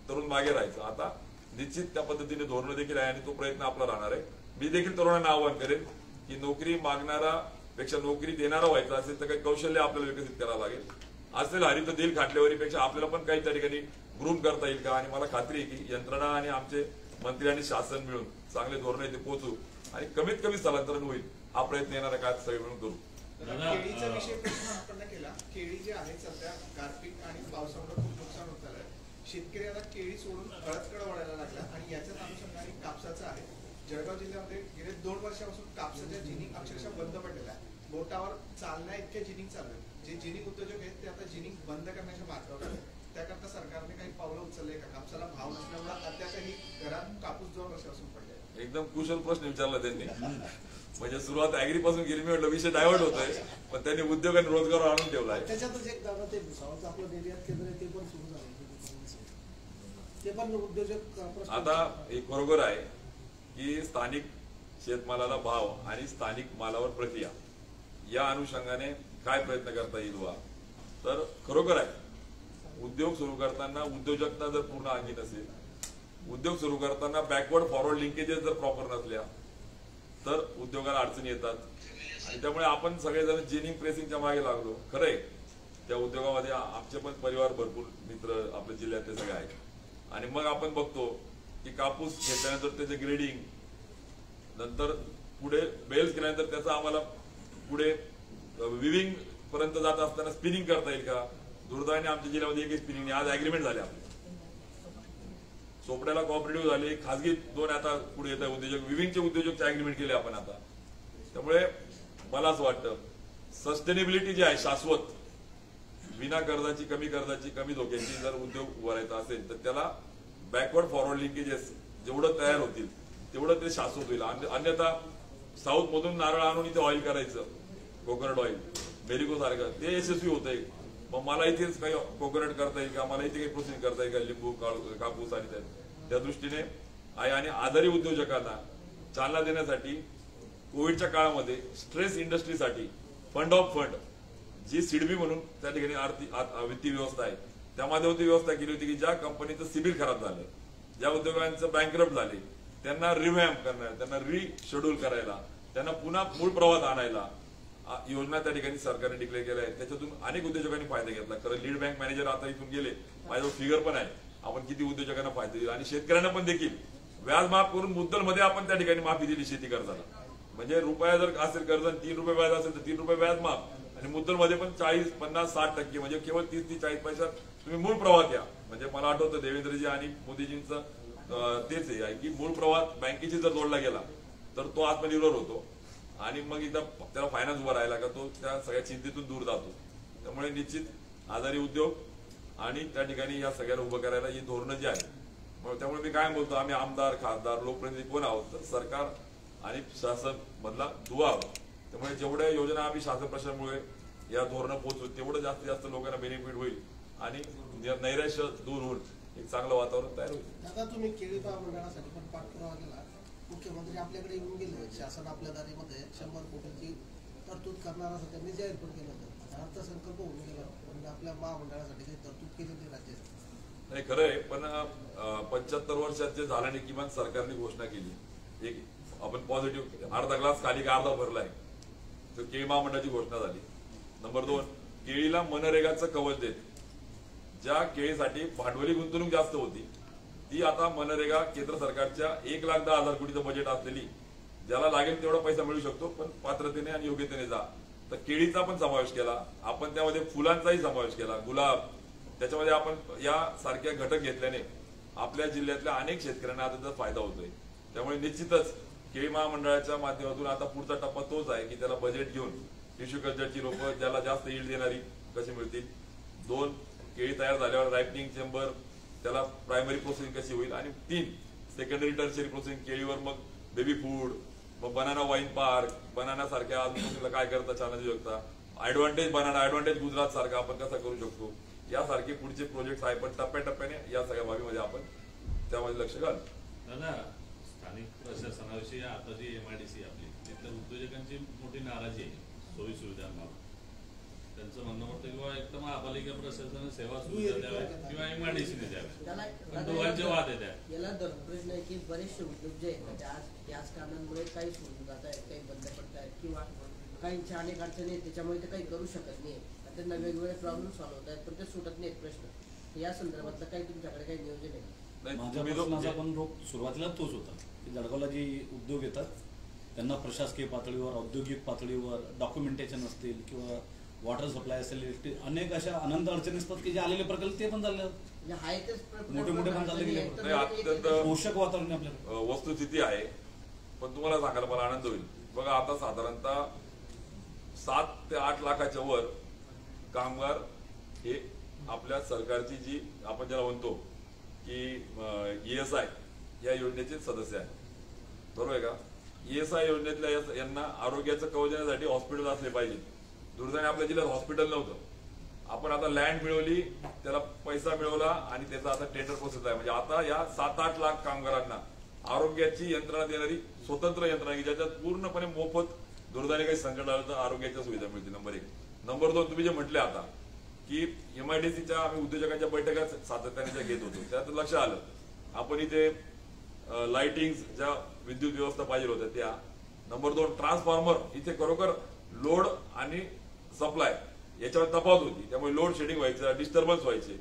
तरुण मागे राहायचा. आता निश्चित त्या पद्धतीने धोरणं देखील आहे आणि तो प्रयत्न आपला राहणार आहे. मी देखील तरुणांना आवाहन करेन की नोकरी मागणारा पेक्षा नोकरी देणारा व्हायचा असेल तर काही कौशल्य आपल्याला विकसित करावं लागेल. असेल हरित दिल खाटल्यावरीपेक्षा आपल्याला पण काही त्या ठिकाणी ग्रूम करता येईल का, आणि मला खात्री आहे की यंत्रणा आणि आमचे मंत्री आणि शासन मिळून चांगले धोरण इथे पोहोचू आणि कमीत कमी स्थलांतरण होईल हा प्रयत्न येणाऱ्या काळात सगळे मिळून करू. केळीचा विषय प्रश्न आपण केला. केळी जे आहेत सध्या गारपीट आणि पावसामुळे खूप नुकसान होत चाललंय. शेतकऱ्याला केळी सोडून हळदकडे वळायला लागला आणि याच्याच अनुषंगाने कापसाचं आहे. जळगाव जिल्ह्यामध्ये गेले 2 वर्षापासून कापसाच्या जिनिंग अक्षरशः बंद पडलेल्या आहे. बोटावर चालण्या इतके जिनिंग चालू आहे. जे जिनिंग उद्योजक आहेत ते आता जिनिंग बंद करण्याच्या मार्गावर आहेत. त्याकरता सरकारने काही पावलं उचलले का? कापसाला भाव नसल्यामुळे अद्यापही घरात कापूस 2 वर्षापासून पडले. एकदम कुशल प्रश्न विचारला त्यांनी. म्हणजे सुरुवात ऍग्री पासून गेली, मी म्हटलं विषय डायव्हर्ट होतोय, पण त्यांनी उद्योग आणि रोजगार आणून ठेवलाय. त्याच्यातच एक दादा ते भुसावळचं आपलं निर्यात केंद्र आहे ते पण सुरू झालं, ते पण उद्योजक. आता एक बरोबर आहे की स्थानिक शेतमालाला भाव आणि स्थानिक मालावर प्रक्रिया या अनुषंगाने काय प्रयत्न करता येईल वा, तर खरोखर आहे उद्योग सुरू करताना उद्योजकता जर पूर्ण आली नसेल, उद्योग सुरू करताना बॅकवर्ड फॉरवर्ड लिंकेजेस जर प्रॉपर नसल्या तर उद्योगाला अडचणी येतात. आणि त्यामुळे आपण सगळेजण जिनिंग प्रेसिंगच्या मागे लागलो. खरंय त्या उद्योगामध्ये आमचे पण परिवार भरपूर मित्र आपल्या जिल्ह्यातले सगळे आहेत. आणि मग आपण बघतो की कापूस घेतल्यानंतर त्याचे ग्रेडिंग, नंतर पुढे बेल्स केल्यानंतर त्याचा आम्हाला पुढे विविंग पर्यंत जात असताना स्पिनिंग करता येईल का? दुर्दैवाने आमच्या जिल्ह्यामध्ये एक स्पिनिंग आज अग्रीमेंट झाले आपले. चोपड्याला कॉपरेटिव्ह झाले, खासगी 2 आता पुढे येत आहे उद्योजक, विविंगचे उद्योजकचे अग्रीमेंट केले आपण आता. त्यामुळे मला असं वाटतं सस्टेनेबिलिटी जी आहे शाश्वत, विना कर्जाची, कमी कर्जाची, कमी धोक्याची जर उद्योग उभारायचा असेल तर त्याला बॅकवर्ड फॉरवर्ड लिंकेजेस जेवढं तयार होतील तेवढं ते शाश्वत होईल. अन्यथा साऊथ मधून नारळ आणून इथे ऑइल करायचं, कोकोनट ऑइल मेरिको सारखं, ते यशस्वी होत आहे. मग मला इथेच काही कोकोनट करता येईल का, मला इथे काही प्रोसेसिंग करता येईल का, लिंबू, कापूस आणि त्या दृष्टीने आहे. आणि आधारी उद्योजकांना चालना देण्यासाठी कोविडच्या काळामध्ये स्ट्रेस इंडस्ट्रीसाठी फंड ऑफ फंड जी सिडबी म्हणून त्या ठिकाणी आर्थिक वित्तीय व्यवस्था आहे त्या माध्यमातून व्यवस्था केली होती की ज्या कंपनीचं सिबिल खराब झालं, ज्या उद्योगांचं बँकरप्ट झाले त्यांना रिव्हॅम्प करणार, त्यांना रिशेड्यूल करायला, त्यांना पुन्हा मूळ प्रवाहात आणायला योजना त्या ठिकाणी सरकारने डिक्लेअर केल्या आहेत. त्याच्यातून अनेक उद्योजकांनी फायदा घेतला. खरं लीड बँक मॅनेजर आता इथून गेले, माझ्याजवळ फिगर पण आहे आपण किती उद्योजकांना फायदा दिला. आणि शेतकऱ्यांना पण देखील व्याज माफ करून मुद्दलमध्ये आपण त्या ठिकाणी माफी दिली शेती कर्जाला. म्हणजे रुपया जर असेल कर्ज 3 रुपये व्याज असेल तर 3 रुपये व्याज माफ, आणि मुद्दलमध्ये पण 40, 50, 60% म्हणजे केवळ 30-40 पैशात तुम्ही मूळ प्रवाहात या. म्हणजे मला आठवतं देवेंद्रजी आणि मोदीजींचं तेच आहे की मूळ प्रवाहात बँकेची जर जोडला गेला तर तो आत्मनिर्भर होतो आणि मग एकदा त्याला फायनान्स उभा राहिला का तो त्या सगळ्या चिंतेतून दूर जातो. त्यामुळे निश्चित आधारी उद्योग आणि त्या ठिकाणी या सगळ्याला उभं करायला ही धोरणं जी आहे. त्यामुळे मी काय बोलतो, आम्ही आमदार, खासदार, लोकप्रतिनिधी कोण आहोत तर सरकार आणि शासन मधला दुवा आहोत. त्यामुळे जेवढ्या योजना आम्ही शासन प्रशासनामुळे या धोरणं पोहोचू तेवढं जास्तीत जास्त लोकांना बेनिफिट होईल आणि नैराश्य दूर होऊन एक चांगलं वातावरण तयार होईल. आता तुम्ही केळी मंडळासाठी पण पाठपुरावा केला. मुख्यमंत्री आपल्याकडे येऊन गेले, शासन आपल्या दारीमध्ये 100 कोटींची तरतूद करणार असं त्यांनी जाहीर पण केलं होतं. अर्थसंकल्प होऊन गेला म्हणजे आपल्या महामंडळासाठी काही तरतूद केलेली राज्यात नाही. खरंय, पण 75 वर्षात जे झालं नाही किमान सरकारने घोषणा केली. एक आपण पॉझिटिव्ह अर्धा ग्लास खाली का अर्धा भरलाय तर केळी महामंडळाची घोषणा झाली. नंबर 2, केळीला मनरेगाचं कवच देत. ज्या केळीसाठी भांडवली गुंतवणूक जास्त होती ती आता मनरेगा केंद्र सरकारच्या 1,10,000 कोटीचं बजेट असलेली, ज्याला लागेल तेवढा पैसा मिळू शकतो पण पात्रतेने आणि योग्यतेने जा, तर केळीचा पण समावेश केला आपण. त्यामध्ये फुलांचाही समावेश केला, गुलाब, त्याच्यामध्ये आपण या सारख्या घटक घेतल्याने आपल्या जिल्ह्यातल्या अनेक शेतकऱ्यांना आता त्याचा फायदा होतोय. त्यामुळे निश्चितच केळी महामंडळाच्या माध्यमातून आता पुढचा टप्पा तोच आहे की त्याला बजेट घेऊन टिश्यू कल्चरची रोपं ज्याला जास्त यील्ड देणारी कशी मिळतील. 2, केळी तयार झाल्यावर रायपनिंग चेंबर, त्याला प्रायमरी प्रोसेसिंग कशी होईल. आणि 3, सेकंडरी टर्शरी प्रोसेसिंग केळीवर, मग बेबी फूड, मग बनाना वाईन पार्क, बनाना सारख्या प्रोसेसिंगला काय करता चालना देऊ शकता. ऍडव्हान्टेज बनाना, ऍडव्हान्टेज गुजरात सारखा आपण कसा करू शकतो, यासारखे पुढचे प्रोजेक्ट आहे. पण टप्प्याटप्प्याने या सगळ्या बाबीमध्ये आपण त्यामध्ये लक्ष घालू. स्थानिक प्रशासनाविषयी आता जी MIDC आपली तिथल्या उद्योजकांची मोठी नाराजी आहे सोयी सुविधांबाबत. त्यांचं म्हणणं होतं किंवा एक तर महापालिका प्रशासनाने सेवा सुविधा द्याव्या किंवा MIDCने द्याव्या, पण दोघांचे वाद आहेत. याला प्रश्न आहे की बरेचसे उद्योग जे आहेत आज याच कारणांमुळे काही सोडून जात आहेत, काही बंद पडत आहेत किंवा काहींच्या अनेक अडचणी आहेत त्याच्यामुळे ते काही करू शकत नाही. त्यांना वेगवेगळे प्रॉब्लेम सॉल्व्ह होत आहेत पण ते सुटत नाहीत प्रश्न. या संदर्भातलं काही तुमच्याकडे काही नियोजन आहे? माझ्या प्रश्नाचा पण रोग सुरुवातीला तोच होता की जळगावला जे उद्योग येतात त्यांना प्रशासकीय पातळीवर, औद्योगिक पातळीवर डॉक्युमेंटेशन असतील किंवा वॉटर सप्लाय असेल, इलेक्ट्रिक, अनेक अशा अनंत अडचणी असतात की जे आलेले प्रकल्प ते पण झाले मोठे मोठे पण चालले गेले. अत्यंत पोषक वातावरण आपल्याला वस्तुस्थिती आहे. पण तुम्हाला सांगायला मला आनंद होईल, बघा आता साधारणतः 7 ते 8 लाखाच्या वर कामगार हे आपल्या सरकारची जी आपण ज्याला म्हणतो की ESI या योजनेचे सदस्य आहे, बरोबर आहे का? ESI योजनेतल्या यांना आरोग्याचं कवच देण्यासाठी हॉस्पिटल असले पाहिजे. दुर्दैवाने आपल्या जिल्ह्यात हॉस्पिटल नव्हतं. आपण आता लँड मिळवली, त्याला पैसा मिळवला आणि त्याचा आता टेंडर प्रोसेस आहे. म्हणजे आता या 7-8 लाख कामगारांना आरोग्याची यंत्रणा देणारी स्वतंत्र यंत्रणा की ज्याच्यात पूर्णपणे मोफत दुर्दैवाने काही संकट आलं तर आरोग्याच्या सुविधा मिळतील. नंबर 1. नंबर 2, तुम्ही जे म्हटले आता की MIDCच्या आम्ही उद्योजकांच्या बैठका सातत्याने ज्या घेत होतो त्यात लक्ष आलं आपण इथे लाइटिंग ज्या विद्युत व्यवस्था पाहिजे होत्या त्या. नंबर 2, ट्रान्सफॉर्मर इथे खरोखर लोड आणि सप्लाय याच्यावर तफावत होती, त्यामुळे लोड शेडिंग व्हायचं, डिस्टर्बन्स व्हायचे,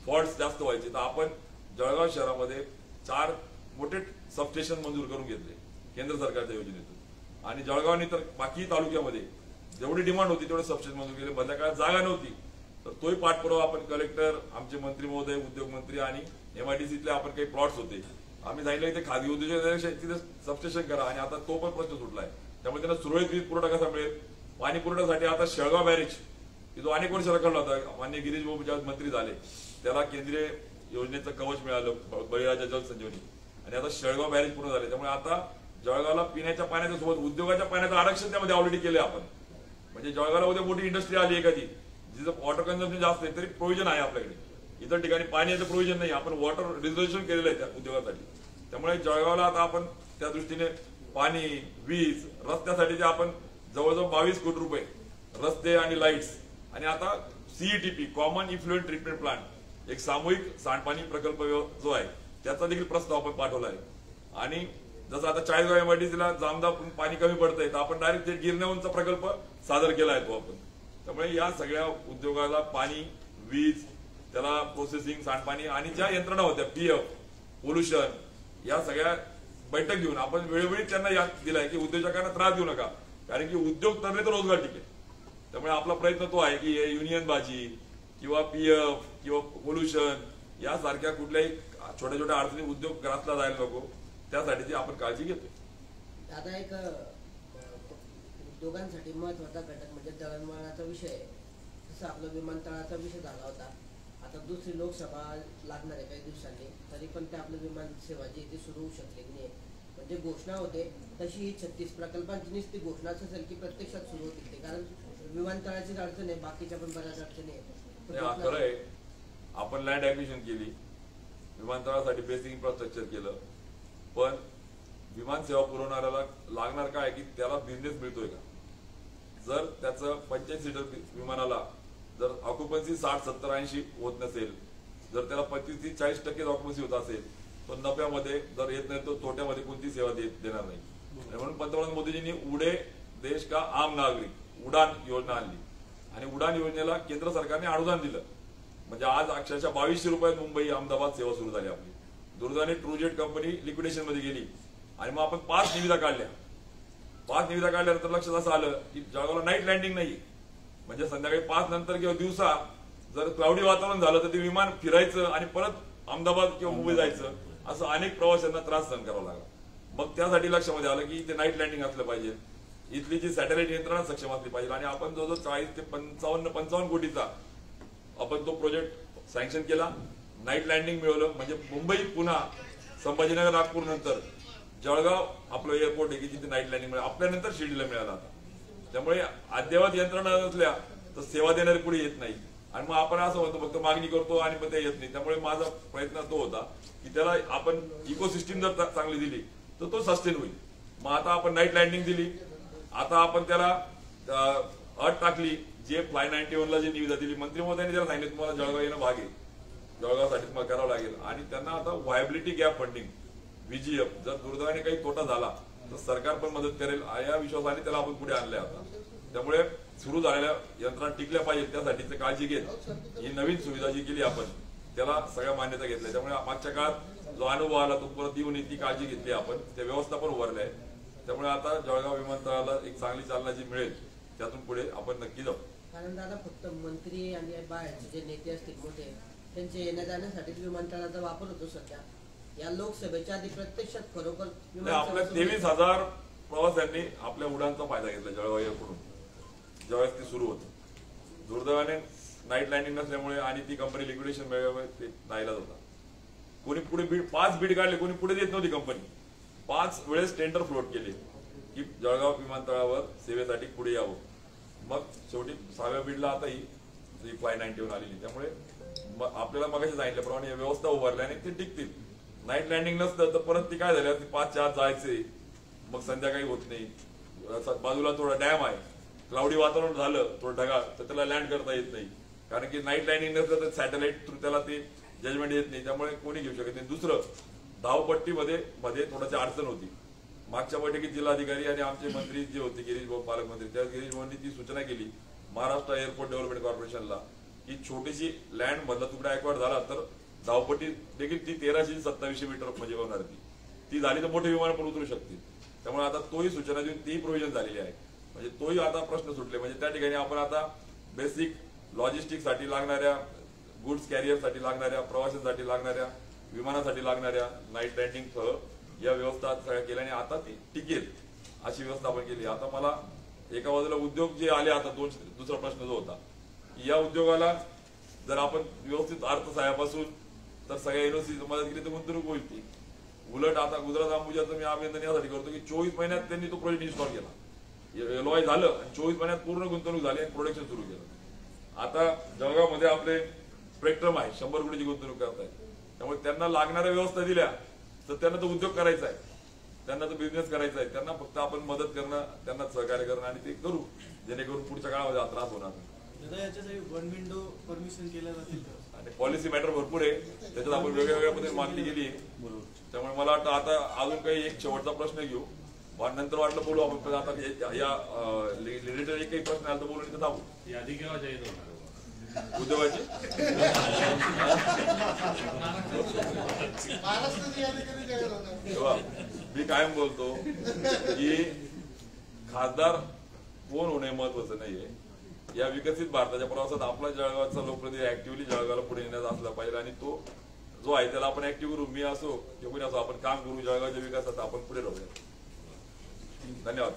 फॉल्ट जास्त व्हायचे. तर आपण जळगाव शहरामध्ये 4 मोठे सबस्टेशन मंजूर करून घेतले केंद्र सरकारच्या योजनेतून. आणि जळगावने तर बाकी तालुक्यामध्ये जेवढी डिमांड होती तेवढे सबस्टेशन मंजूर केले. मधल्या काळात जागा नव्हती तर तोही पाठपुरावा आपण कलेक्टर, आमचे मंत्री महोदय, उद्योग मंत्री आणि MIDCतले आपण काही प्लॉट्स होते, आम्ही सांगितलं की ते खाजगी उद्योजक तिथे सबस्टेशन करा. आणि आता तो पण प्रश्न सुटलाय. त्यामुळे त्यांना सुरळीत वीज पुरवठा कसा मिळेल. पाणी पुरवठ्यासाठी आता शेळगाव बॅरेज जो अनेक वर्ष रखडला होता, माननीय गिरीश भाऊ ज्यावेळेस मंत्री झाले त्याला केंद्रीय योजनेचं कवच मिळालं बळीराजा जल संजीवनी, आणि आता शेळगाव बॅरेज पूर्ण झाले. त्यामुळे आता जळगावला पिण्याच्या पाण्याच्या सोबत उद्योगाच्या पाण्याचं आरक्षण त्यामध्ये ऑलरेडी केलंय आपण. म्हणजे जळगावला उद्या मोठी इंडस्ट्री आली एखादी जिचं वॉटर कन्झम्पशन जास्त आहे तरी प्रोव्हिजन आहे आपल्याकडे. इतर ठिकाणी पाण्याचं प्रोव्हिजन नाही, आपण वॉटर रिझर्वेशन केलेलं आहे त्या उद्योगासाठी. त्यामुळे जळगावला आता आपण त्या दृष्टीने पाणी, वीज, रस्त्यासाठी आपण जवळजवळ 22 कोटी रुपये रस्ते आणि लाईट्स, आणि आता CETP common effluent treatment plant एक सामूहिक सांडपाणी प्रकल्प जो आहे त्याचा देखील प्रस्ताव आपण पाठवला आहे. आणि जसं आता चाळीसगाव MIDCला जामदा पाणी कमी पडतंय तर आपण डायरेक्ट गिरण्यावरचा प्रकल्प सादर केला आहे तो आपण. त्यामुळे या सगळ्या उद्योगाला पाणी, वीज, त्याला प्रोसेसिंग, सांडपाणी आणि ज्या यंत्रणा होत्या PF, पोल्युशन, या सगळ्या बैठक घेऊन आपण वेळोवेळी त्यांना याद दिलाय की उद्योजकांना त्रास देऊ नका, कारण की उद्योग तरले तर रोजगार टिकेल. त्यामुळे आपला प्रयत्न तो आहे की युनियन बाजी किंवा PF किंवा पोल्युशन यासारख्या कुठल्याही छोट्या छोट्या अडचणी उद्योग ग्रासला जायला नको, त्यासाठीची आपण काळजी घेतो. आता एक उद्योगांसाठी महत्वाचा घटक म्हणजे दळणवळणाचा विषय आहे. जसं आपला विमानतळाचा विषय झाला होता, आता दुसरी लोकसभा लागणार आहे काही दिवसांनी, तरी पण ते आपलं विमान सेवा जी ती सुरू होऊ शकलेली नाही. म्हणजे घोषणा होते तशी ही 36 प्रकल्पांची नुसती घोषणाच असेल की प्रत्यक्षात सुरू होतील ते, कारण विमानतळाचीच अडचण आहे, बाकीच्या पण बऱ्याच अडचणी आहेत. खरं आहे, आपण लँड ऍक्विजिशन केली, विमानतळासाठी बेसिक इन्फ्रास्ट्रक्चर केलं, पण विमान सेवा पुरवणाऱ्याला लागणार काय की त्याला बिझनेस मिळतोय का. जर त्याचं 85 सीटर विमानाला जर ऑक्युपन्सी 60, 70, 80 होत नसेल, जर त्याला 35-40% ऑक्युपन्सी होत असेल तो नफ्यामध्ये जर येत नाही तो तोट्यामध्ये कोणती सेवा देणार नाही. म्हणून पंतप्रधान मोदीजींनी उडे देश का आम नागरिक उडान योजना आणली, आणि उडान योजनेला केंद्र सरकारने अनुदान दिलं. म्हणजे आज अक्षरशः 2200 रुपयात मुंबई अहमदाबाद सेवा सुरू झाली आपली. दुर्दैवाने ट्रूजेट कंपनी लिक्विडेशन मध्ये गेली आणि मग आपण 5 निविदा काढल्या. 5 निविदा काढल्यानंतर लक्षात असं आलं की जळगावला नाईट लँडिंग नाही. म्हणजे संध्याकाळी 5 नंतर किंवा दिवसा जर क्लाउडी वातावरण झालं तर ते विमान फिरायचं आणि परत अहमदाबाद किंवा मुंबई जायचं, असं अनेक प्रवाशांना त्रास सहन करावा लागला. मग त्यासाठी लक्षामध्ये आलं की इथे नाईट लँडिंग असलं पाहिजे, इथली जी सॅटेलाइट यंत्रणा सक्षम असली पाहिजे. आणि आपण जवळजवळ 40 ते 55 कोटीचा आपण तो प्रोजेक्ट सँक्शन केला, नाईट लँडिंग मिळवलं. म्हणजे मुंबई, पुणे, संभाजीनगर, नागपूर नंतर जळगाव आपलं एअरपोर्ट आहे की जिथे नाईट लँडिंग मिळालं, आपल्यानंतर शिर्डीला मिळालं आता. त्यामुळे अद्ययावत यंत्रणा नसल्या तर सेवा देणारे पुढे येत नाही, आणि मग आपण असं म्हणतो फक्त मागणी करतो आणि मग ते येत नाही. त्यामुळे माझा प्रयत्न तो होता की त्याला आपण इकोसिस्टीम जर चांगली दिली तर तो सस्टेन होईल. मग आता आपण नाईट लँडिंग दिली, आता आपण त्याला अट टाकली, जे फ्लाय 91ला जी निविदा दिली मंत्री महोदयांनी त्याला सांगितलं तुम्हाला जळगाव येणं भाग आहे, जळगावसाठी तुम्हाला करावं लागेल. आणि त्यांना आता व्हायबिलिटी गॅप फंडिंग VGF जर दुर्दैवाने काही तोटा झाला तर सरकार पण मदत करेल या विश्वासाने त्याला आपण पुढे आणलंय. आता त्यामुळे सुरू झालेल्या यंत्रणा टिकल्या पाहिजे त्यासाठीची काळजी घेत ही नवीन सुविधा जी केली आपण त्याला सगळ्या मान्यता घेतल्या. त्यामुळे मागच्या काळात जो अनुभव आला तो परत येऊन ती काळजी घेतली आपण, त्या व्यवस्था पण उभारल्या आहे. त्यामुळे आता जळगाव विमानतळाला एक चांगली चालना जी मिळेल त्यातून पुढे आपण नक्की जाऊ. कारण दादा फक्त मंत्री आणि बाहेरचे जे नेते असतील मोठे त्यांचे येण्या जाण्यासाठी विमानतळाचा वापर होतो सध्या. या लोकसभेच्या आधी प्रत्यक्षात खरोखर आपल्या 23,000 प्रवाशांनी आपल्या उडानचा फायदा घेतला जळगाव एअरपोर्टून ज्यावेळेस ते सुरू होतं. दुर्दैवाने नाईट लँडिंग नसल्यामुळे आणि ती कंपनी लिक्विडेशन मिळाल्यामुळे ते नाईलाज होता. कोणी पुढे 5 बीड काढले, कोणी पुढे देत नव्हती कंपनी. 5 वेळेस टेंडर फ्लोट केले की जळगाव विमानतळावर सेवेसाठी पुढे यावं. मग शेवटी 6व्या बीडला आता ही फ्लाय 91 आलेली. त्यामुळे आपल्याला मगाशी सांगितल्याप्रमाणे या व्यवस्था उभारल्या आणि ते टिकतील. नाईट लँडिंग नसतं तर परत ती काय झाली 5च्या आत जायचे, मग संध्याकाळी होत नाही. बाजूला थोडा डॅम आहे, क्लाउडी वातावरण झालं थोडं ढगाळ तर त्याला लँड करता येत नाही. कारण की नाईट लँडिंग नसलं तर सॅटेलाइट थ्रू त्याला ते जजमेंट येत नाही. त्यामुळे कोणी घेऊ शकत नाही. दुसरं धावपट्टीमध्ये थोडीशी अडचण होती. मागच्या बैठकीत जिल्हाधिकारी आणि आमचे मंत्री जे होते गिरीश भाऊ पालकमंत्री त्या गिरीश भाऊंनी ती सूचना केली महाराष्ट्र एअरपोर्ट डेव्हलपमेंट कॉर्पोरेशनला की छोटीशी लँड मधला तुकडा ऍक्वायर्ड झाला तर धावपट्टी देखील ती 1327 मीटर म्हणजे होणार ती झाली तर मोठे विमान पण उतरू शकतील. त्यामुळे आता तोही सूचना देऊन ती प्रोव्हिजन झालेली आहे. म्हणजे तोही आता प्रश्न सुटले. म्हणजे त्या ठिकाणी आपण आता बेसिक लॉजिस्टिकसाठी लागणाऱ्या गुड्स कॅरियरसाठी लागणाऱ्या प्रवाशांसाठी लागणाऱ्या विमानासाठी लागणाऱ्या नाईट लँडिंगसह या व्यवस्था सगळ्या केल्या आणि आता ती टिकेल अशी व्यवस्था आपण केली. आता मला एका बाजूला उद्योग जे आले आता दुसरा प्रश्न जो होता की या उद्योगाला जर आपण व्यवस्थित अर्थसहाय्यापासून तर सगळ्या युनिव्हर्सिटीची मदत केली तर गुंतवणूक होईल. ती उलट आता गुजरात अंबुजाचं मी अभिनंदन यासाठी करतो की 24 महिन्यात त्यांनी तो प्रोजेक्ट इन्स्टॉल केला. LOI झालं आणि 24 महिन्यात पूर्ण गुंतवणूक झाली आणि प्रोडक्शन सुरू केलं. आता जळगावमध्ये आपले स्पेक्ट्रम आहे 100 कोटीची गुंतवणूक करतायत. त्यामुळे त्यांना लागणाऱ्या व्यवस्था दिल्या तर त्यांना तो उद्योग करायचा आहे, त्यांना तो बिझनेस करायचा आहे. त्यांना फक्त आपण मदत करणं, त्यांना सहकार्य करणं आणि ते करू जेणेकरून पुढच्या काळामध्ये हा त्रास होणार नाही. याच्यासाठी वन विंडो परमिशन केल्या जातील आणि पॉलिसी मॅटर भरपूर आहे त्याच्यात आपण वेगवेगळ्या पद्धतीने मागणी केली. त्यामुळे मला वाटतं आता अजून काही एक शेवटचा प्रश्न घेऊ नंतर वाटलं बोलू आपण. पण आता या रिलेटेड एक काही प्रश्न आला तर बोलून इथं थांबू. यादी केव्हा जाहीर होणार उद्योगाची मी कायम बोलतो की खासदार कोण होणे महत्वाचं नाहीये. या विकसित भारताच्या प्रवासात आपला जळगावचा लोकप्रतिनिधी ऍक्टिव्हली जळगावला पुढे येण्याचा असला पाहिजे आणि तो जो आहे त्याला आपण ऍक्टिव्ह करू. मी असो किंवा कोणी असो आपण काम करू जळगावच्या विकासात आपण पुढे राहूया. धन्यवाद.